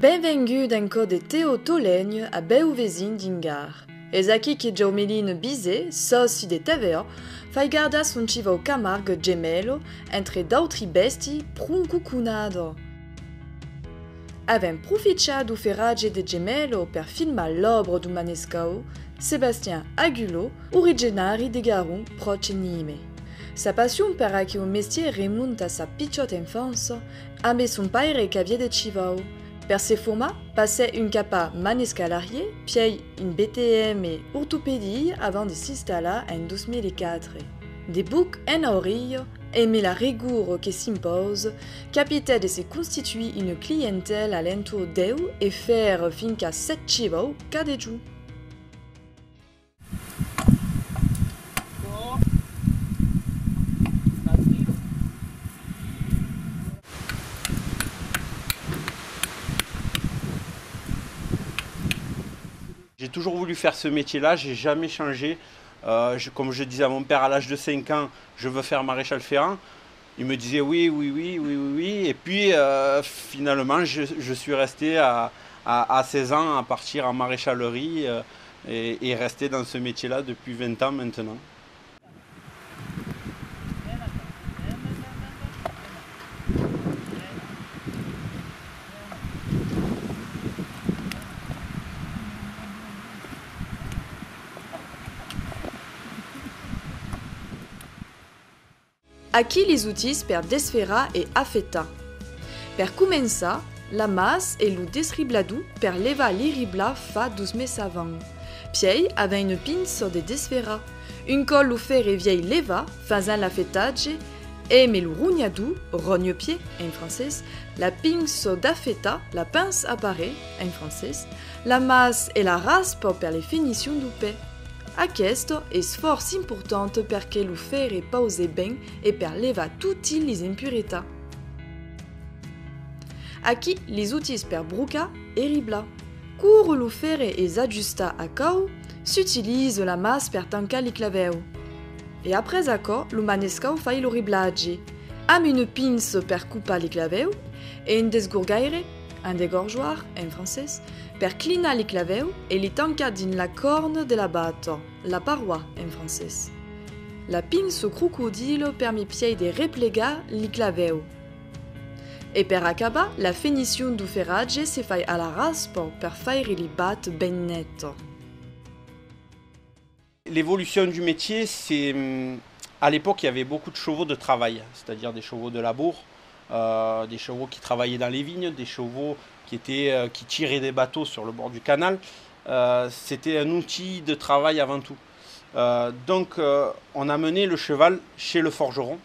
Benvengudo enco de Teo Tolegno a beu vezin d'ingar. Es aquí que Jaumelin Bizet, soci de TVA, fai garda son civau Camargue gemello entre d'autri besti pruncucunado. Avem proficiado ferragge de gemello per filmar l'obra du manescao, Sébastien Agulo, originari de Garum proche Nîmes. Sa passion per aquel métier remonta a sa picciotta infanza, ambe son père qu'avia de civau. Per se forma, passait une capa manescalarié, puis une BTM et orthopédie avant de s'installer en 2004. Des boucs en oreille, aimer la rigour qui s'impose, capitaine de se constituer une clientèle alentour d'eux et faire finca 7 chivaux cada jour. J'ai toujours voulu faire ce métier-là, j'ai jamais changé. Comme je disais à mon père à l'âge de 5 ans, je veux faire maréchal ferrant. Il me disait oui. Et puis finalement, je suis resté à 16 ans à partir en maréchalerie et rester dans ce métier-là depuis 20 ans maintenant. Aquí les outils per desfera et affeta. Per començar, la masse et le desribladu per levar l'irribla fa 12 meses avant. Puis, avec une pince de desfera, un col lu fer vieil leva, faisant l'affetage, et me lu rugnadu, rogne-pied en français, la pince d'affeta, la pince apparaît en français, la masse et la raspe per les finitions du paix. Questo è força importante perché lo fer pause ben e per levar tutte le impuretés. Aquí les outils per bruca e ribla. Quand lo fer est ajusté à cau, s'utilise la masse per tancar les claveux. Et après accord, le manescau fait le riblage. Am une pince per couper les claveux et un desgourgaire, un dégorgeoir en français, per clinar les claveux et les tancar dans la corne de la batte, la paroi en français. La pince crocodile permet pied de replegar les claveux. Et per acabar, la finition du ferrage se fait à la raspe per faire les battes ben nettes. L'évolution du métier, c'est à l'époque il y avait beaucoup de chevaux de travail, c'est-à-dire des chevaux de labour, des chevaux qui travaillaient dans les vignes, des chevaux qui tiraient des bateaux sur le bord du canal. C'était un outil de travail avant tout. Donc on a mené le cheval chez le forgeron.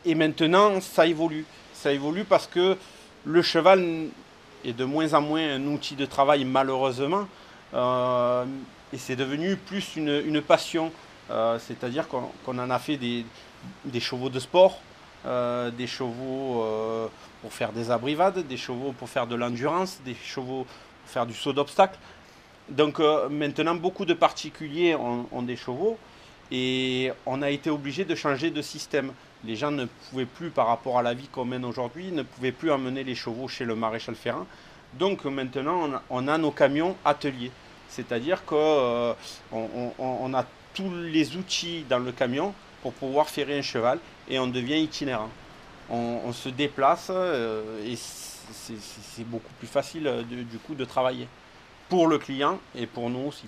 Et maintenant ça évolue. Ça évolue parce que le cheval est de moins en moins un outil de travail malheureusement. Et c'est devenu plus une passion. C'est-à-dire qu'on en a fait des chevaux de sport, des chevaux pour faire des abrivades, des chevaux pour faire de l'endurance, des chevaux pour faire du saut d'obstacle. Donc maintenant, beaucoup de particuliers ont des chevaux et on a été obligé de changer de système. Les gens ne pouvaient plus, par rapport à la vie qu'on mène aujourd'hui, ne pouvaient plus emmener les chevaux chez le maréchal ferrant. Donc maintenant, on a nos camions ateliers. C'est-à-dire qu'on a tous les outils dans le camion pour pouvoir ferrer un cheval et on devient itinérant. On se déplace et c'est beaucoup plus facile du coup de travailler pour le client et pour nous aussi.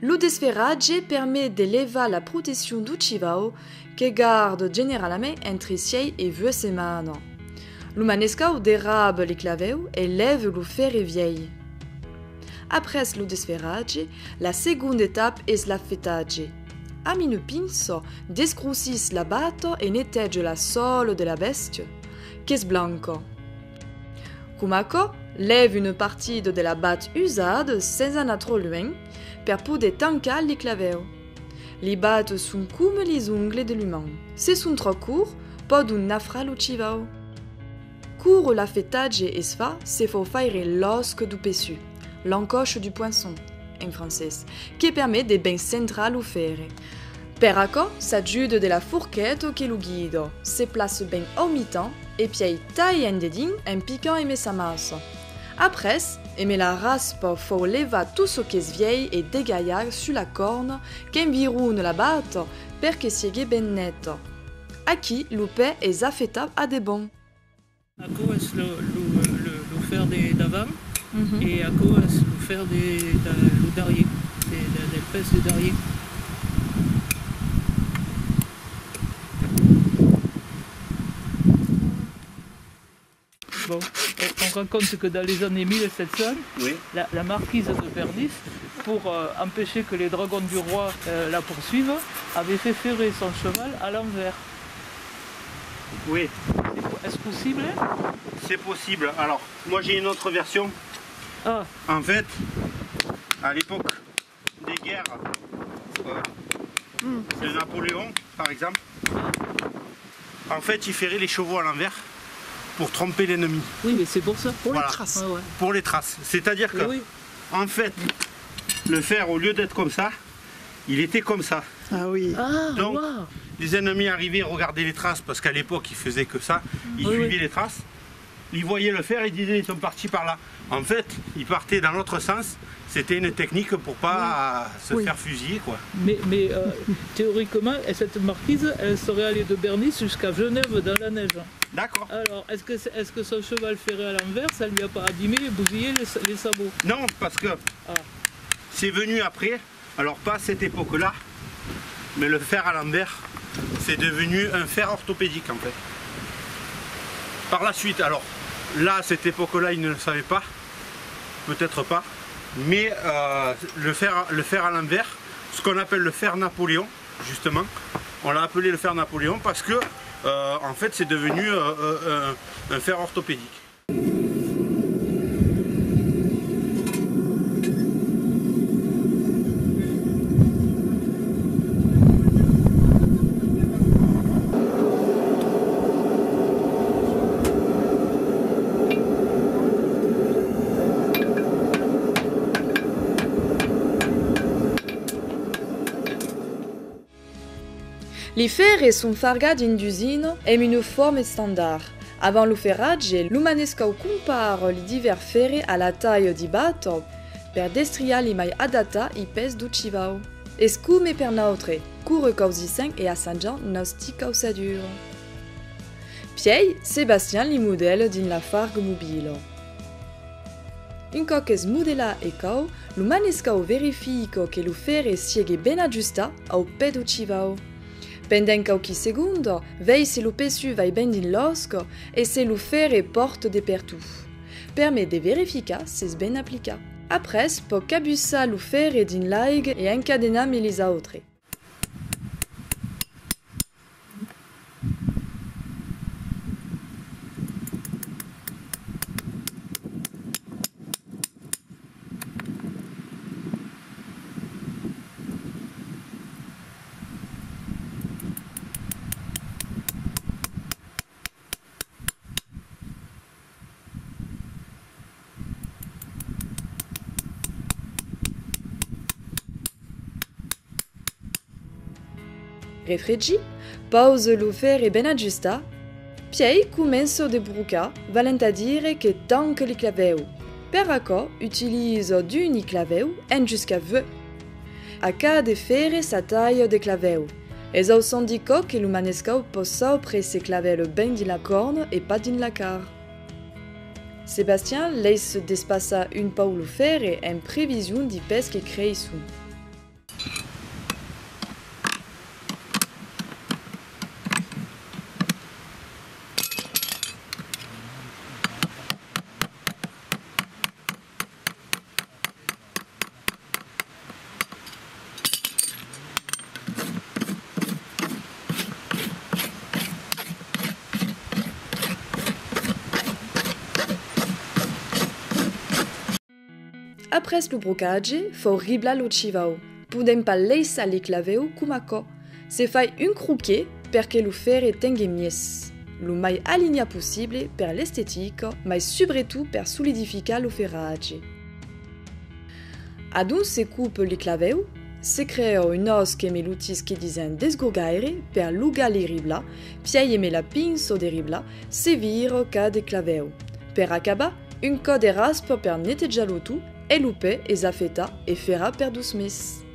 Le desferrage permet d'élever la protection du chivao que garde généralement entre 6 et 2 semaines. Le manescau dérabe les claveux et lève le fer vieil. Après le desferrage, la seconde étape est l'affetage. Am une pince, descroussit la batte et nettoie la sole de la bestie, qui est blanche. Kumako lève une partie de la batte usée sans en aller trop loin, pour pouvoir tanker les claveux. Les battes sont comme les ongles de l'humain. Si sont trop courts, pas d'un nafra le chivao. Quand l'affetage est fait, c'est faut faire l'osque du pessu, l'encoche du poisson, en français, qui permet de bien centrer le fer. Per acco s'aggiude della fourchette che lo guido, se place ben au mi-temps et puis taille un dedin en piquant et met sa masse. Après, met la raspe pour lever tout ce qui est vieille et dégaillar sur la corne qu'environne la batte per que sieghe ben net. Aquí l'upè est affectable à des bons. Ako es lo fer d'avant et ako es lo fer lo darrier, del pes de darrier. Bon, on raconte que dans les années 1700, oui, la marquise de Bernis, pour empêcher que les dragons du roi la poursuivent, avait fait ferrer son cheval à l'envers. Oui. Est-ce possible? C'est possible. Alors, moi j'ai une autre version. Ah. En fait, à l'époque des guerres de Napoléon, par exemple, en fait, il ferrait les chevaux à l'envers pour tromper l'ennemi. Oui, mais c'est pour ça. Pour les traces. Ah ouais. Pour les traces. C'est-à-dire que, oui, en fait, le fer, au lieu d'être comme ça, il était comme ça. Ah oui. Ah, donc, wow, les ennemis arrivaient, regardaient les traces, parce qu'à l'époque, ils faisaient que ça. Ils suivaient les traces. Ils voyaient le fer, ils disaient, ils sont partis par là. En fait, ils partaient dans l'autre sens. C'était une technique pour pas se faire fusiller, quoi. Mais théoriquement, cette marquise, elle serait allée de Bernis jusqu'à Genève dans la neige. D'accord. Alors, est-ce que son cheval ferré à l'envers, ça lui a pas abîmé et bousillé les sabots? Non, parce que c'est venu après. Alors, pas à cette époque-là, mais le fer à l'envers, c'est devenu un fer orthopédique, en fait. Par la suite, alors, là, à cette époque-là, ils ne le savaient pas. Peut-être pas. Mais le fer à l'envers, ce qu'on appelle le fer Napoléon, justement, on l'a appelé le fer Napoléon parce que en fait c'est devenu un fer orthopédique. Les ferri sont fargati in d'usine et une forme standard. Avant le ferrage, l'umanesco compare les divers ferri à la taille di batto per destriare mai adatta i pes du civao. E scume per nautre, cure causissant e assangiant nosti causadur. Piei, Sébastien li modèle din la fargue mobile. Un cop es modela e cau, l'umanesco verifica che lo ferri sieghe ben aggiusta au pes du civao. Pendant qualche secondo, vei se lo pesu vai ben din l'osco e se lo ferre porte de pertu. Permet de verificar se es ben applica. Après, po cabussa lo ferre din l'aig e encadena me les autres. Refreggi, pause lo ferre ben aggiusta, piei comenzo de bruca, valent a dire che tanque li claveu. Per acco utilise d'uni claveu en jusqu'à ve. A cada ferre sa taille de claveu. Es au syndico que l'umanesco possa presse clavelu ben din la corne et pas din la car. Sébastien laisse despassa un pau lo ferre en prévision di pes que crei su. Après le brocage, faut ribla lo civao. Podem pas leisa li claveu cum acco. Se fai un croquet perché lo ferre tengue mies. Lo mai alinea possible per l'estetica, ma soprattutto per solidificar lo ferrage. Adun se coupe li claveu, se creò un os che me lutis che disen desgogaire per lugali ribla, piei me la pinso de ribla, se viro ca de claveu. Per acaba, un co de raspa per netteggialo tu, e lupe e zafeta e fera per dus mes.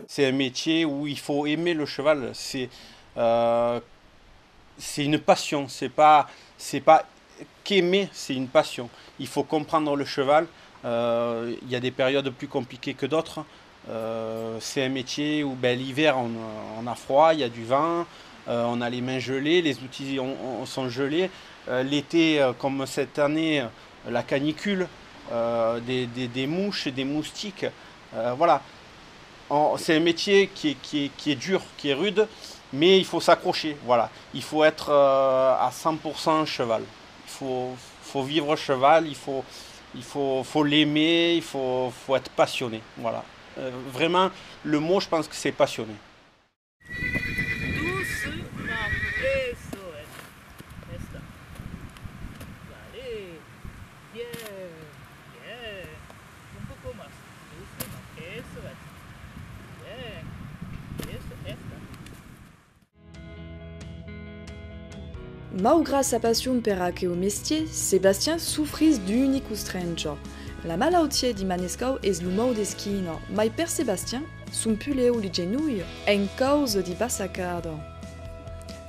C'est un métier où il faut aimer le cheval. C'est une passion. C'est pas qu'aimer, c'est une passion. Il faut comprendre le cheval. Il y a des périodes plus compliquées que d'autres. C'est un métier où l'hiver on a froid, il y a du vent, on a les mains gelées, les outils sont gelés. L'été, comme cette année, la canicule, des mouches et des moustiques. Voilà. C'est un métier qui est dur, qui est rude, mais il faut s'accrocher. Voilà. Il faut être à 100% cheval. Il faut vivre cheval, il faut l'aimer, il faut être passionné. Voilà. Vraiment, le mot, je pense que c'est passionné. Malgré sa passion per au métier, Sébastien souffrit d'unico strange. La malattia di Manescau es lo mau d'eschino, mai per Sébastien, son puleo li genui en causa di bassacardo.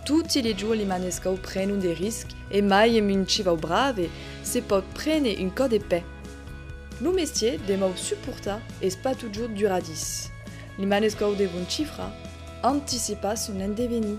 Tutti i giorni Manescau prendono dei rischi e mai mincivau brave se pot prene un co de pe. Lo métier demau supporta es pas toujours duradis. Li Manescau devon cifra, anticipa son endeveni.